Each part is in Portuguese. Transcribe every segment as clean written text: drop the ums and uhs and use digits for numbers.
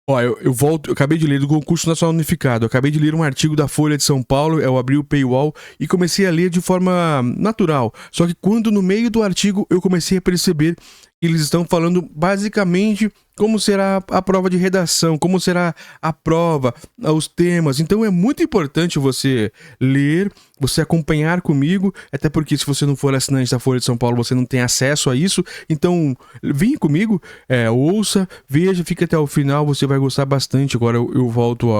Ó, eu acabei de ler do Concurso Nacional Unificado, eu acabei de ler um artigo da Folha de São Paulo, eu abri o paywall e comecei a ler de forma natural. Só que quando no meio do artigo eu comecei a perceber que eles estão falando basicamente como será a prova de redação, como será a prova, os temas. Então é muito importante você ler, você acompanhar comigo, até porque se você não for assinante da Folha de São Paulo, você não tem acesso a isso. Então, vem comigo, ouça, veja, fique até o final, você vai gostar bastante. Agora eu volto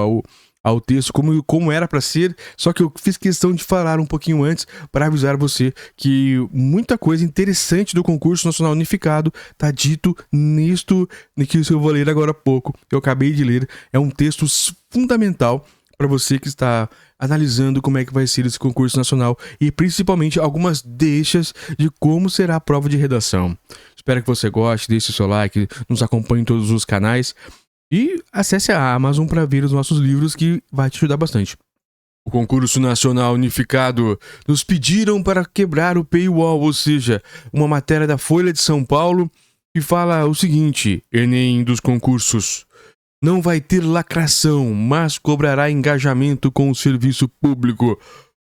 ao texto como era para ser, só que eu fiz questão de falar um pouquinho antes para avisar você que muita coisa interessante do Concurso Nacional Unificado tá dito nisto que eu vou ler agora há pouco. Eu acabei de ler, é um texto fundamental para você que está analisando como é que vai ser esse concurso nacional e principalmente algumas deixas de como será a prova de redação. Espero que você goste, deixe seu like, nos acompanhe em todos os canais. E acesse a Amazon para ver os nossos livros que vai te ajudar bastante. O Concurso Nacional Unificado nos pediram para quebrar o paywall, ou seja, uma matéria da Folha de São Paulo que fala o seguinte: Enem dos concursos não vai ter lacração, mas cobrará engajamento com o serviço público.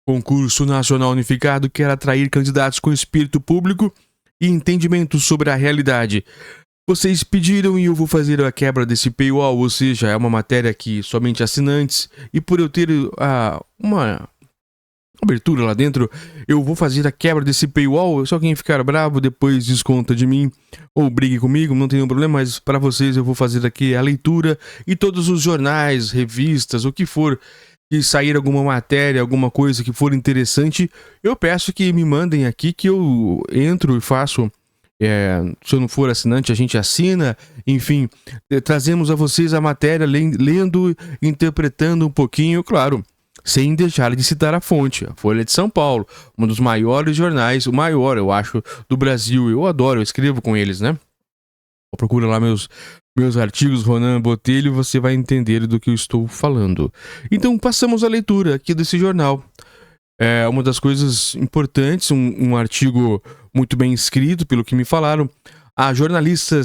Concurso Nacional Unificado quer atrair candidatos com espírito público e entendimento sobre a realidade. Vocês pediram e eu vou fazer a quebra desse paywall, ou seja, é uma matéria que somente assinantes, e por eu ter uma abertura lá dentro, eu vou fazer a quebra desse paywall. Só quem ficar bravo depois desconta de mim ou brigue comigo, não tem nenhum problema, mas para vocês eu vou fazer aqui a leitura e todos os jornais, revistas, o que for que sair alguma matéria, alguma coisa que for interessante, eu peço que me mandem aqui que eu entro e faço. Se eu não for assinante, a gente assina, enfim, trazemos a vocês a matéria lendo, interpretando um pouquinho, claro, sem deixar de citar a fonte, a Folha de São Paulo, um dos maiores jornais, o maior, eu acho, do Brasil. Eu adoro, eu escrevo com eles, né? Procura lá meus artigos, Ronan Botelho, você vai entender do que eu estou falando. Então, passamos a leitura aqui desse jornal. É uma das coisas importantes, um artigo muito bem escrito, pelo que me falaram.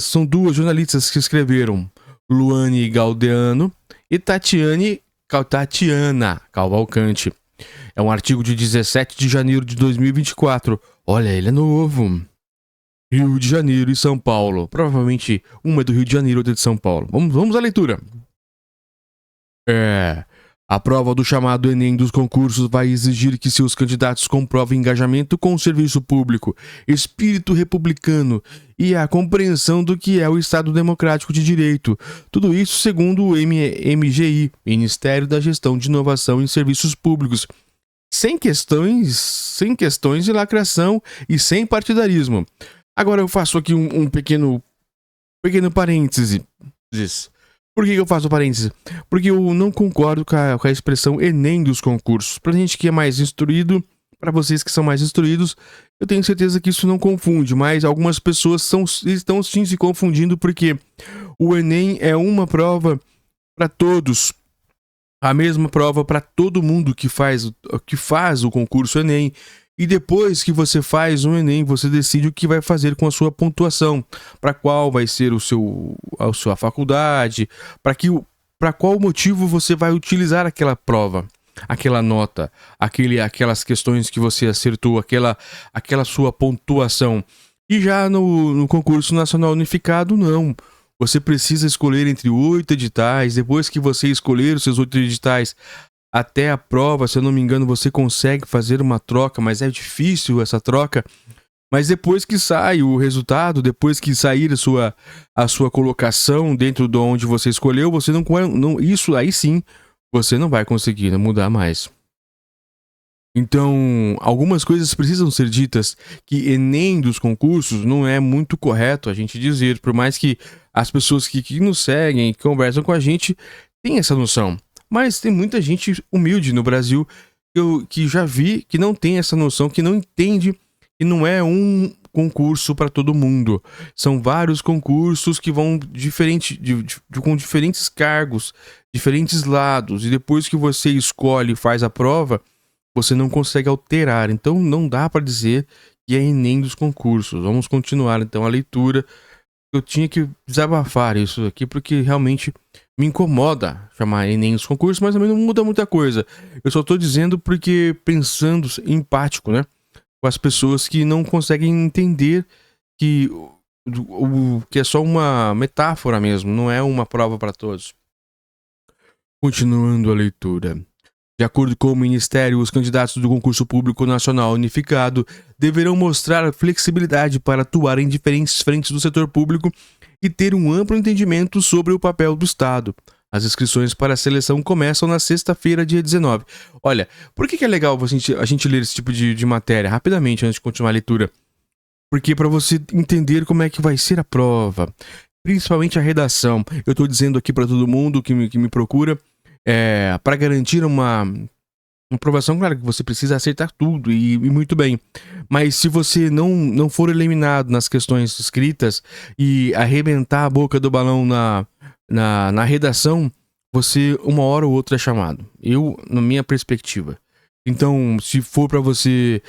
São duas jornalistas que escreveram, Luane Galdeano e Tatiana Cavalcante. É um artigo de 17 de janeiro de 2024. Olha, ele é novo. Rio de Janeiro e São Paulo. Provavelmente uma é do Rio de Janeiro e outra é de São Paulo. Vamos à leitura. A prova do chamado Enem dos concursos vai exigir que seus candidatos comprovem engajamento com o serviço público, espírito republicano e a compreensão do que é o Estado Democrático de Direito. Tudo isso segundo o MGI, Ministério da Gestão de Inovação em Serviços Públicos. Sem questões de lacração e sem partidarismo. Agora eu faço aqui um pequeno parênteses. Por que eu faço parênteses? Porque eu não concordo com a expressão Enem dos concursos. Pra gente que é mais instruído, para vocês que são mais instruídos, eu tenho certeza que isso não confunde, mas algumas pessoas estão sim se confundindo porque o Enem é uma prova para todos. A mesma prova para todo mundo que faz o concurso Enem. E depois que você faz um Enem, você decide o que vai fazer com a sua pontuação, para qual vai ser a sua faculdade, para qual motivo você vai utilizar aquela prova, aquela nota, aquelas questões que você acertou, aquela sua pontuação. E já no concurso nacional unificado, não. Você precisa escolher entre 8 editais. Depois que você escolher os seus 8 editais, até a prova, se eu não me engano, você consegue fazer uma troca, mas é difícil essa troca. Mas depois que sai o resultado, depois que sair a sua colocação dentro de onde você escolheu, você não isso aí sim, você não vai conseguir mudar mais. Então, algumas coisas precisam ser ditas, que Enem dos concursos não é muito correto a gente dizer, por mais que as pessoas que nos seguem, que conversam com a gente, tenham essa noção. Mas tem muita gente humilde no Brasil que já vi que não tem essa noção, que não entende que não é um concurso para todo mundo. São vários concursos que vão com diferentes cargos, diferentes lados. E depois que você escolhe e faz a prova, você não consegue alterar. Então não dá para dizer que é Enem dos concursos. Vamos continuar então a leitura. eu tinha que desabafar isso aqui, porque realmente me incomoda chamar Enem os concursos, mas também não muda muita coisa. Eu só tô dizendo porque pensando empático, né? Com as pessoas que não conseguem entender que que é só uma metáfora mesmo, não é uma prova para todos. Continuando a leitura. De acordo com o Ministério, os candidatos do concurso público nacional unificado deverão mostrar flexibilidade para atuar em diferentes frentes do setor público e ter um amplo entendimento sobre o papel do Estado. As inscrições para a seleção começam na sexta-feira, dia 19. Olha, por que é legal a gente ler esse tipo de matéria rapidamente antes de continuar a leitura? Porque para você entender como é que vai ser a prova, principalmente a redação. Eu estou dizendo aqui para todo mundo que me procura, para garantir uma aprovação, claro que você precisa acertar tudo e muito bem. Mas se você não for eliminado nas questões escritas e arrebentar a boca do balão na redação, você uma hora ou outra é chamado. Na minha perspectiva. Então, se for para você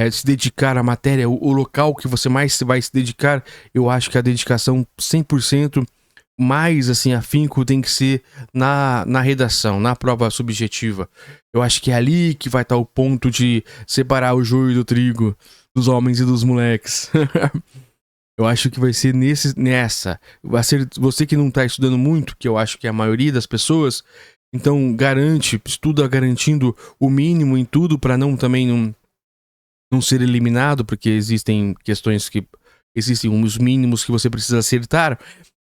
se dedicar à matéria, o local que você mais vai se dedicar, eu acho que a dedicação 100% mais assim afinco tem que ser na redação, na prova subjetiva. Eu acho que é ali que vai estar o ponto de separar o joio do trigo, dos homens e dos moleques. Eu acho que vai ser nessa. Vai ser você que não tá estudando muito, que eu acho que é a maioria das pessoas. Então estuda garantindo o mínimo em tudo para não ser eliminado, porque existem questões que existem uns mínimos que você precisa acertar.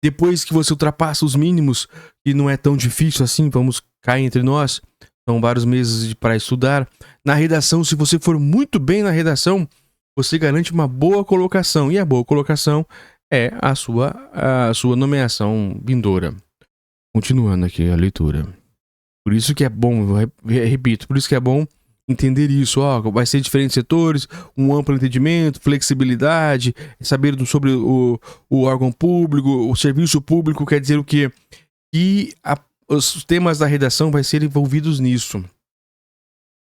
Depois que você ultrapassa os mínimos, e não é tão difícil assim, vamos cair entre nós, são vários meses para estudar. Na redação, se você for muito bem na redação, você garante uma boa colocação, e a boa colocação é a sua nomeação vindoura. Continuando aqui a leitura. Por isso que é bom, eu repito, por isso que é bom entender isso, vai ser diferentes setores, um amplo entendimento, flexibilidade, saber sobre o órgão público, o serviço público quer dizer o quê? E os temas da redação vai ser envolvidos nisso.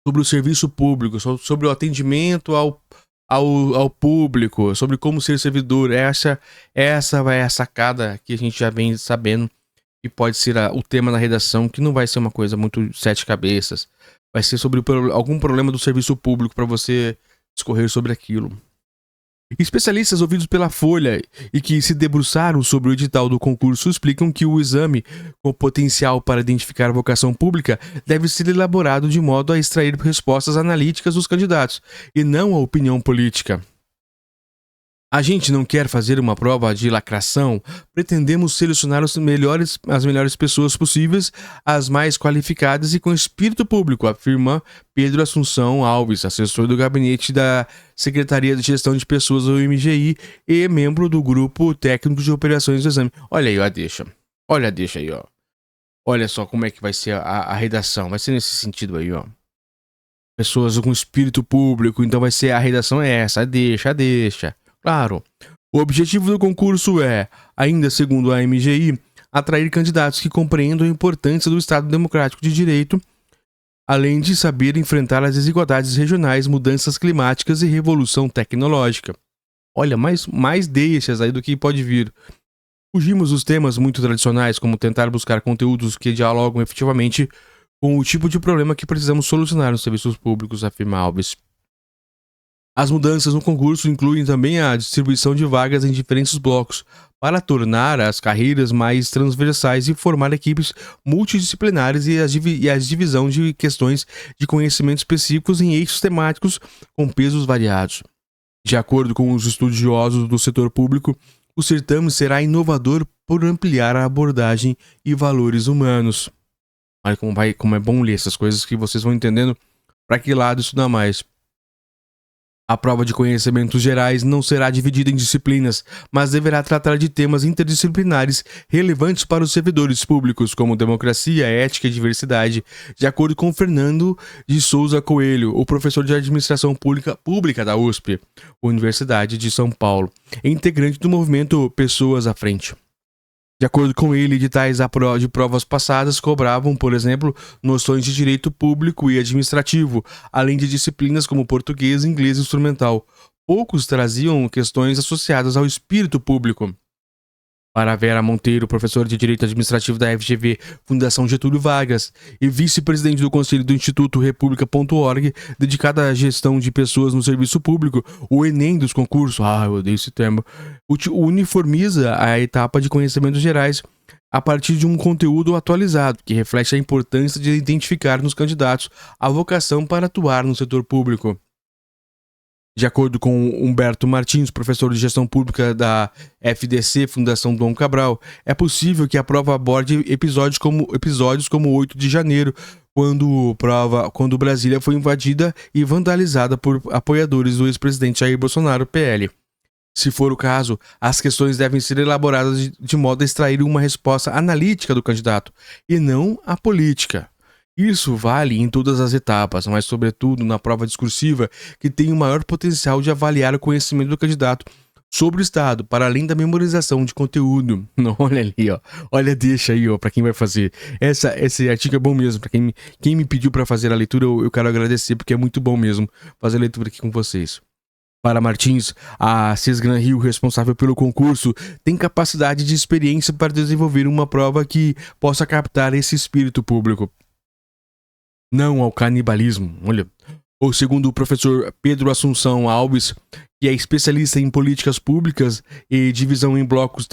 Sobre o serviço público, sobre o atendimento ao público, sobre como ser servidor. Essa vai a sacada que a gente já vem sabendo que pode ser o tema da redação, que não vai ser uma coisa muito sete cabeças. Vai ser sobre algum problema do serviço público para você discorrer sobre aquilo. Especialistas ouvidos pela Folha e que se debruçaram sobre o edital do concurso explicam que o exame, com potencial para identificar a vocação pública, deve ser elaborado de modo a extrair respostas analíticas dos candidatos, e não a opinião política. A gente não quer fazer uma prova de lacração, pretendemos selecionar as melhores pessoas possíveis, as mais qualificadas e com espírito público, afirma Pedro Assunção Alves, assessor do gabinete da Secretaria de Gestão de Pessoas do MGI e membro do Grupo Técnico de Operações do Exame. Olha aí a deixa. Olha a deixa aí, ó. Olha só como é que vai ser a redação. Vai ser nesse sentido aí, ó. Pessoas com espírito público, então vai ser a redação é essa, a deixa. Claro, o objetivo do concurso é, ainda segundo a MGI, atrair candidatos que compreendam a importância do Estado Democrático de Direito, além de saber enfrentar as desigualdades regionais, mudanças climáticas e revolução tecnológica. Olha, mais deixas aí do que pode vir. Fugimos dos temas muito tradicionais, como tentar buscar conteúdos que dialogam efetivamente com o tipo de problema que precisamos solucionar nos serviços públicos, afirma Alves. As mudanças no concurso incluem também a distribuição de vagas em diferentes blocos, para tornar as carreiras mais transversais e formar equipes multidisciplinares e a divisão de questões de conhecimento específicos em eixos temáticos com pesos variados. De acordo com os estudiosos do setor público, o certame será inovador por ampliar a abordagem e valores humanos. Olha como é bom ler essas coisas que vocês vão entendendo para que lado estudar mais. A prova de conhecimentos gerais não será dividida em disciplinas, mas deverá tratar de temas interdisciplinares relevantes para os servidores públicos, como democracia, ética e diversidade, de acordo com Fernando de Souza Coelho, o professor de Administração Pública da USP, Universidade de São Paulo, e integrante do movimento Pessoas à Frente. De acordo com ele, editais de provas passadas cobravam, por exemplo, noções de direito público e administrativo, além de disciplinas como português e inglês instrumental. Poucos traziam questões associadas ao espírito público. Para Vera Monteiro, professora de Direito Administrativo da FGV, Fundação Getúlio Vargas, e vice-presidente do Conselho do Instituto República.org, dedicada à gestão de pessoas no serviço público, o Enem dos concursos, eu odeio esse termo, uniformiza a etapa de conhecimentos gerais a partir de um conteúdo atualizado, que reflete a importância de identificar nos candidatos a vocação para atuar no setor público. De acordo com Humberto Martins, professor de Gestão Pública da FDC, Fundação Dom Cabral, é possível que a prova aborde episódios como 8 de janeiro, quando Brasília foi invadida e vandalizada por apoiadores do ex-presidente Jair Bolsonaro, PL. Se for o caso, as questões devem ser elaboradas de modo a extrair uma resposta analítica do candidato, e não a política. Isso vale em todas as etapas, mas sobretudo na prova discursiva, que tem o maior potencial de avaliar o conhecimento do candidato sobre o Estado, para além da memorização de conteúdo. Olha ali, ó. Olha, deixa aí, ó, para quem vai fazer. Esse artigo é bom mesmo. Para quem me pediu para fazer a leitura, eu quero agradecer, porque é muito bom mesmo fazer a leitura aqui com vocês. Para Martins, a Sesgran Rio, responsável pelo concurso, tem capacidade de experiência para desenvolver uma prova que possa captar esse espírito público. Não ao canibalismo, olha. Ou segundo o professor Pedro Assunção Alves, que é especialista em políticas públicas e a divisão em blocos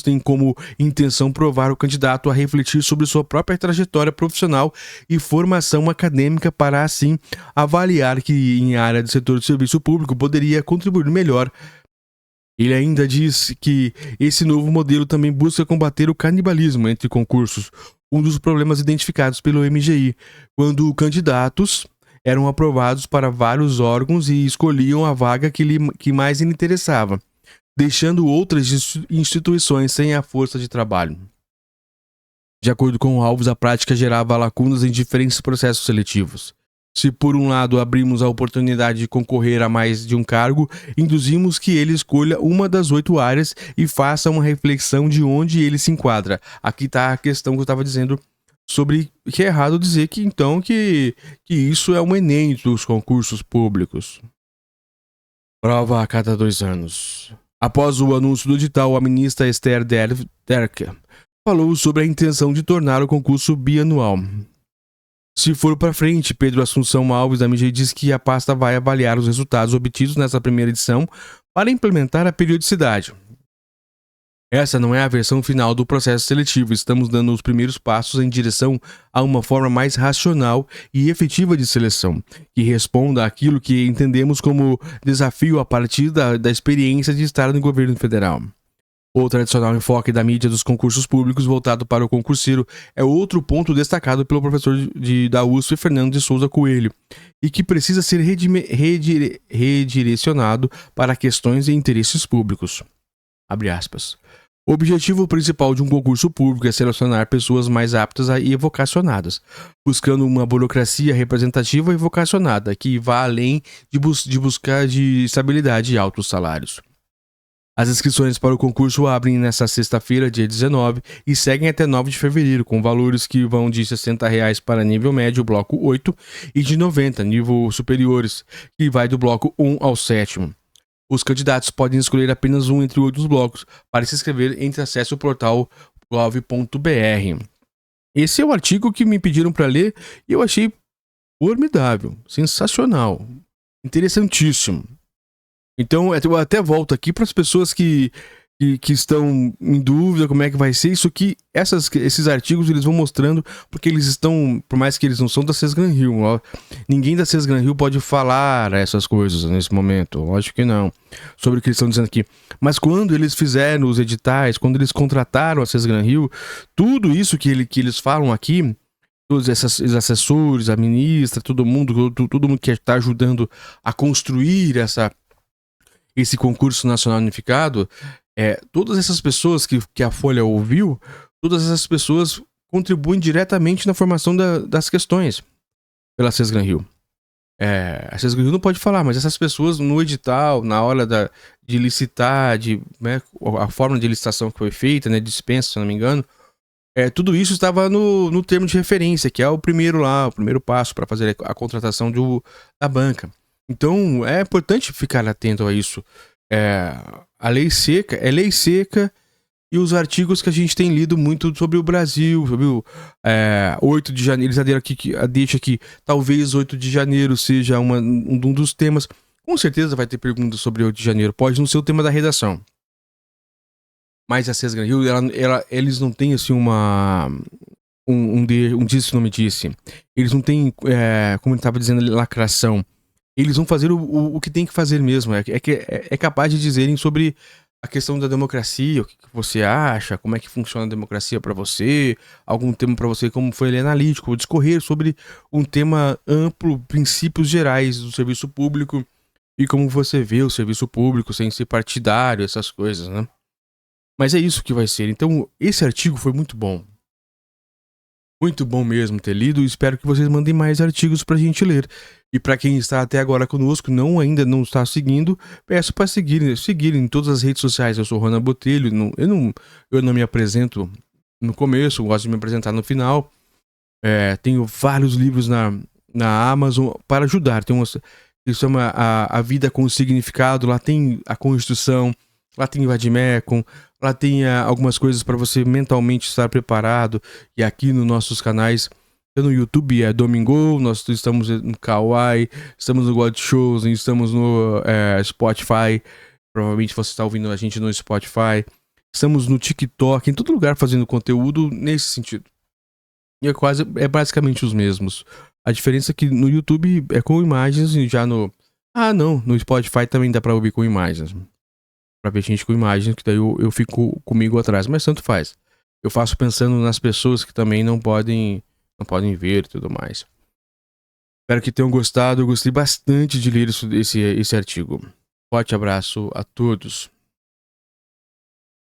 tem como intenção provar o candidato a refletir sobre sua própria trajetória profissional e formação acadêmica para, assim, avaliar que em área do setor de serviço público poderia contribuir melhor. Ele ainda diz que esse novo modelo também busca combater o canibalismo entre concursos, um dos problemas identificados pelo MGI, quando candidatos eram aprovados para vários órgãos e escolhiam a vaga que mais lhe interessava, deixando outras instituições sem a força de trabalho. De acordo com Alves, a prática gerava lacunas em diferentes processos seletivos. Se por um lado abrimos a oportunidade de concorrer a mais de um cargo, induzimos que ele escolha uma das 8 áreas e faça uma reflexão de onde ele se enquadra. Aqui está a questão que eu estava dizendo sobre que é errado dizer que isso é um Enem dos concursos públicos. Prova a cada 2 anos. Após o anúncio do edital, a ministra Esther Dercker falou sobre a intenção de tornar o concurso bianual. Se for para frente, Pedro Assunção Alves da MG diz que a pasta vai avaliar os resultados obtidos nessa primeira edição para implementar a periodicidade. Essa não é a versão final do processo seletivo, estamos dando os primeiros passos em direção a uma forma mais racional e efetiva de seleção, que responda àquilo que entendemos como desafio a partir da experiência de estar no governo federal. O tradicional enfoque da mídia dos concursos públicos voltado para o concurseiro é outro ponto destacado pelo professor da USP, Fernando de Souza Coelho, e que precisa ser redirecionado para questões e interesses públicos. Abre aspas. O objetivo principal de um concurso público é selecionar pessoas mais aptas e vocacionadas, buscando uma burocracia representativa e vocacionada que vá além de buscar de estabilidade e altos salários. As inscrições para o concurso abrem nesta sexta-feira, dia 19, e seguem até 9 de fevereiro, com valores que vão de R$ 60 para nível médio, bloco 8, e de R$ 90, nível superiores, que vai do bloco 1 ao 7º. Os candidatos podem escolher apenas um entre 8 blocos. Para se inscrever, entre acesse o portal gov.br. Esse é o artigo que me pediram para ler e eu achei formidável, sensacional, interessantíssimo. Então, eu até volto aqui para as pessoas que estão em dúvida como é que vai ser isso aqui. Esses artigos eles vão mostrando, porque eles estão, por mais que eles não são da Sesgran Rio, ó, ninguém da Sesgran Rio pode falar essas coisas nesse momento, lógico que não, sobre o que eles estão dizendo aqui. Mas quando eles fizeram os editais, quando eles contrataram a Sesgran Rio, tudo isso que eles falam aqui, todos esses assessores, a ministra, todo mundo que está ajudando a construir esse concurso nacional unificado, todas essas pessoas que a Folha ouviu, todas essas pessoas contribuem diretamente na formação das questões pela Sesgran Rio. A Sesgran Rio não pode falar, mas essas pessoas no edital, na hora de licitar, a forma de licitação que foi feita, dispensa, se não me engano, tudo isso estava no termo de referência, que é o primeiro passo para fazer a contratação da banca. Então, é importante ficar atento a isso. A lei seca é lei seca e os artigos que a gente tem lido muito sobre o Brasil, sobre o 8 de janeiro. Eles deram aqui, deixa aqui, talvez 8 de janeiro seja um dos temas. Com certeza vai ter perguntas sobre 8 de janeiro, pode não ser o tema da redação. Mas a Cesar Hill, eles não têm assim disse não me disse. Eles não têm, como ele estava dizendo, lacração. Eles vão fazer o que tem que fazer mesmo. É capaz de dizerem sobre a questão da democracia, o que você acha, como é que funciona a democracia para você, algum tema para você, como foi ele analítico, discorrer sobre um tema amplo, princípios gerais do serviço público e como você vê o serviço público sem ser partidário, essas coisas, né? Mas é isso que vai ser. Então, esse artigo foi muito bom. Muito bom mesmo ter lido. Espero que vocês mandem mais artigos pra gente ler. E para quem está até agora conosco, ainda não está seguindo, peço para seguir em todas as redes sociais. Eu sou o Ronan Botelho. Eu não me apresento no começo, gosto de me apresentar no final. Tenho vários livros na Amazon para ajudar. Tem que se chama a Vida com Significado. Lá tem a Constituição, lá tem o Vadimecum, lá tem algumas coisas para você mentalmente estar preparado. E aqui nos nossos canais, no YouTube é Domingo, nós estamos no Kawaii, estamos no God Shows, estamos no Spotify. Provavelmente você está ouvindo a gente no Spotify. Estamos no TikTok, em todo lugar fazendo conteúdo nesse sentido. E é basicamente os mesmos. A diferença é que no YouTube é com imagens e já no Spotify também dá pra ouvir com imagens. Pra ver gente com imagens, que daí eu fico comigo atrás. Mas tanto faz. Eu faço pensando nas pessoas que também não podem ver e tudo mais. Espero que tenham gostado. Eu gostei bastante de ler esse artigo. Forte abraço a todos.